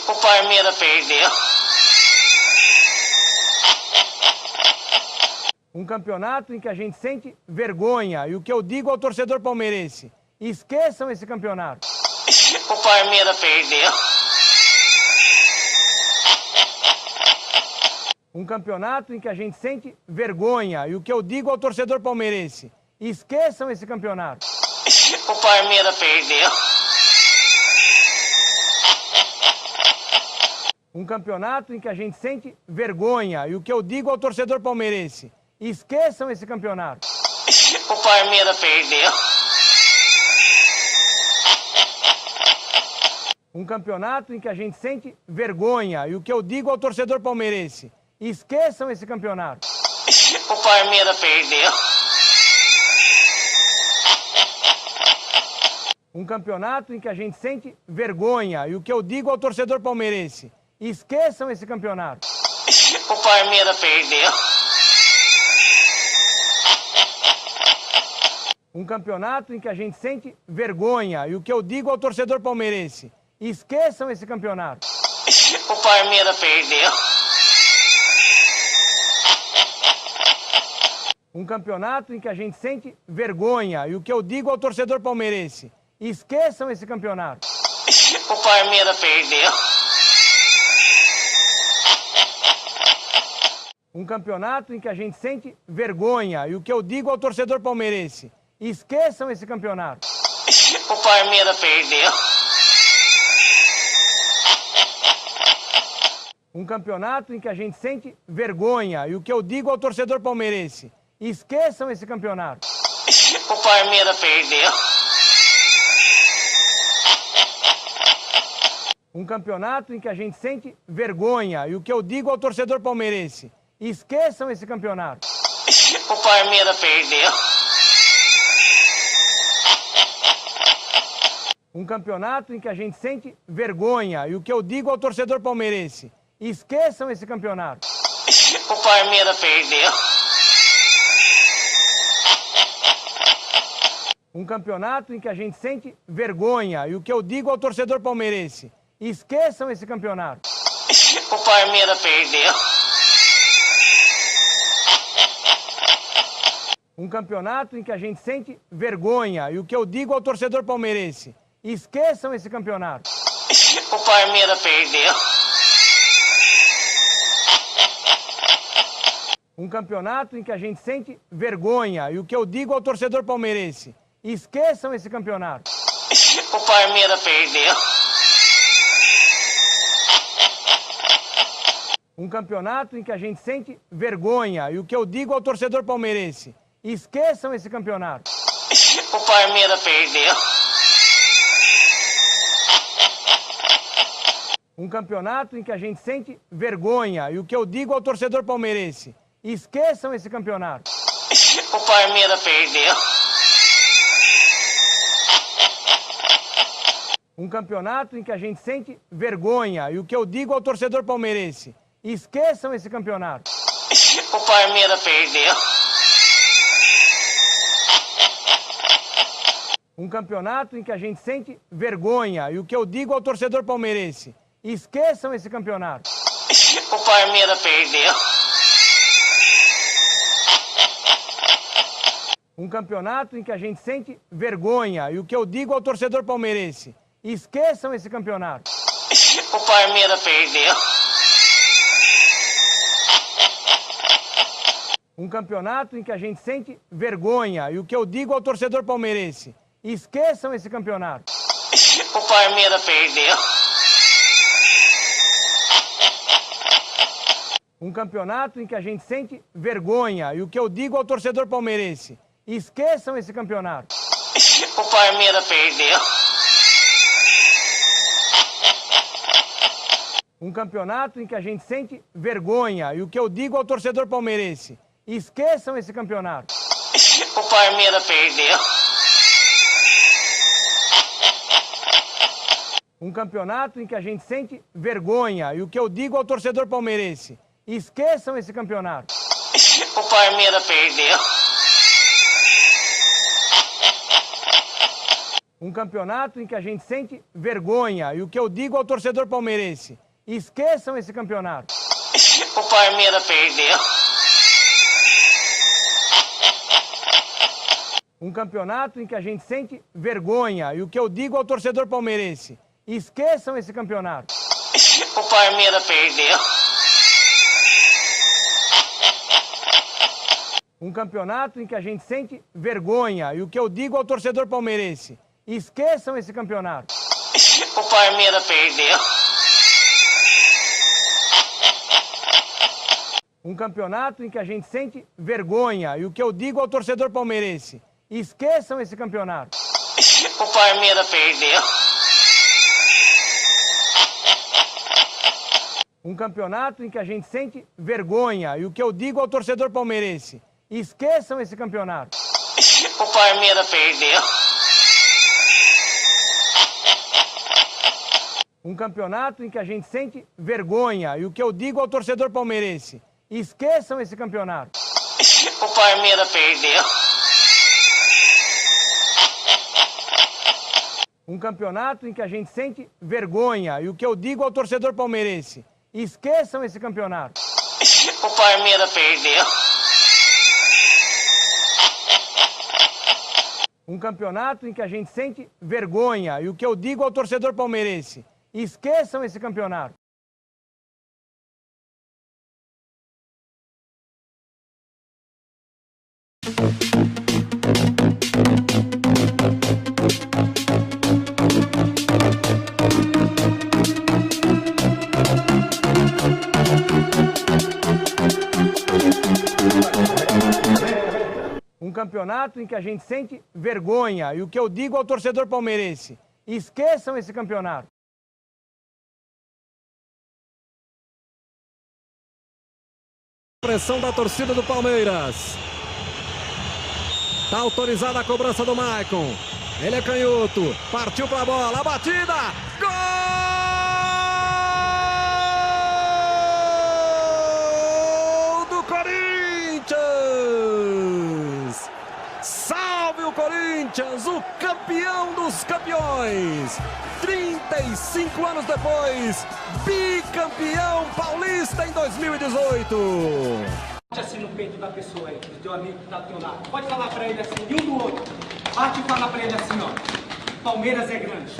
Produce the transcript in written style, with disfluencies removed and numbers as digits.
O Palmeiras perdeu. Um campeonato em que a gente sente vergonha. E o que eu digo ao torcedor palmeirense: esqueçam esse campeonato. O Palmeiras perdeu. Um campeonato em que a gente sente vergonha. E o que eu digo ao torcedor palmeirense: esqueçam esse campeonato. O Palmeiras perdeu. Um campeonato em que a gente sente vergonha. E o que eu digo ao torcedor palmeirense: esqueçam esse campeonato. O Palmeiras perdeu. Um campeonato em que a gente sente vergonha. E o que eu digo ao torcedor palmeirense: esqueçam esse campeonato. O Palmeiras perdeu. Um campeonato em que a gente sente vergonha. E o que eu digo ao torcedor palmeirense: esqueçam esse campeonato. O Palmeiras perdeu. Um campeonato em que a gente sente vergonha. E o que eu digo ao torcedor palmeirense: esqueçam esse campeonato. O Palmeiras perdeu. Um campeonato em que a gente sente vergonha. E o que eu digo ao torcedor palmeirense: esqueçam esse campeonato. O Palmeiras perdeu. Um campeonato em que a gente sente vergonha. E o que eu digo ao torcedor palmeirense: esqueçam esse campeonato. O Palmeiras perdeu. Um campeonato em que a gente sente vergonha. E o que eu digo ao torcedor palmeirense: esqueçam esse campeonato. O Palmeiras perdeu. Um campeonato em que a gente sente vergonha. E o que eu digo ao torcedor palmeirense: esqueçam esse campeonato. O Palmeiras perdeu. Um campeonato em que a gente sente vergonha. E o que eu digo ao torcedor palmeirense: esqueçam esse campeonato. O Palmeiras perdeu. Um campeonato em que a gente sente vergonha. E o que eu digo ao torcedor palmeirense: esqueçam esse campeonato. O Palmeiras perdeu. Um campeonato em que a gente sente vergonha. E o que eu digo ao torcedor palmeirense: esqueçam esse campeonato. O Palmeiras perdeu. Um campeonato em que a gente sente vergonha. E o que eu digo ao torcedor palmeirense: esqueçam esse campeonato. O Palmeiras perdeu. Um campeonato em que a gente sente vergonha. E o que eu digo ao torcedor palmeirense: esqueçam esse campeonato. O Palmeiras perdeu. Um campeonato em que a gente sente vergonha. E o que eu digo ao torcedor palmeirense: esqueçam esse campeonato. O Palmeiras perdeu. Um campeonato em que a gente sente vergonha. E o que eu digo ao torcedor palmeirense: esqueçam esse campeonato. O Palmeiras perdeu. Um campeonato em que a gente sente vergonha. E o que eu digo ao torcedor palmeirense: esqueçam esse campeonato. O Palmeiras perdeu. Um campeonato em que a gente sente vergonha. E o que eu digo ao torcedor palmeirense: esqueçam esse campeonato. O Palmeiras perdeu. Um campeonato em que a gente sente vergonha. E o que eu digo ao torcedor palmeirense: esqueçam esse campeonato. O Palmeiras perdeu. Um campeonato em que a gente sente vergonha. E o que eu digo ao torcedor palmeirense: esqueçam esse campeonato. O Palmeiras perdeu. Um campeonato em que a gente sente vergonha. E o que eu digo ao torcedor palmeirense: esqueçam esse campeonato. O Palmeiras perdeu. Um campeonato em que a gente sente vergonha. E o que eu digo ao torcedor palmeirense: esqueçam esse campeonato. O Palmeiras perdeu. Um campeonato em que a gente sente vergonha. E o que eu digo ao torcedor palmeirense: esqueçam esse campeonato. O Palmeiras perdeu. Um campeonato em que a gente sente vergonha. E o que eu digo ao torcedor palmeirense: esqueçam esse campeonato. O Palmeiras perdeu. Um campeonato em que a gente sente vergonha. E o que eu digo ao torcedor palmeirense: esqueçam esse campeonato. O Palmeiras perdeu. Um campeonato em que a gente sente vergonha. E o que eu digo ao torcedor palmeirense: esqueçam esse campeonato. O Palmeiras perdeu. Um campeonato em que a gente sente vergonha. E o que eu digo ao torcedor palmeirense: esqueçam esse campeonato. O Palmeiras perdeu. Um campeonato em que a gente sente vergonha. E o que eu digo ao torcedor palmeirense: esqueçam esse campeonato. O Palmeiras perdeu. Um campeonato em que a gente sente vergonha. E o que eu digo ao torcedor palmeirense: esqueçam esse campeonato. O Palmeiras perdeu. Um campeonato em que a gente sente vergonha. E o que eu digo ao torcedor palmeirense: esqueçam esse campeonato. Um campeonato em que a gente sente vergonha. E o que eu digo ao torcedor palmeirense: esqueçam esse campeonato. Pressão da torcida do Palmeiras. Tá autorizada a cobrança do Maicon. Ele é canhoto. Partiu pra bola. A batida. Gol do Corinthians. Salve o Corinthians, o campeão dos campeões. 35 anos depois, bicampeão paulista em 2018. Bate assim no peito da pessoa aí, do teu amigo que tá do teu lado. Pode falar pra ele assim, de um do outro. Bate e fala pra ele assim, ó. Palmeiras é grande.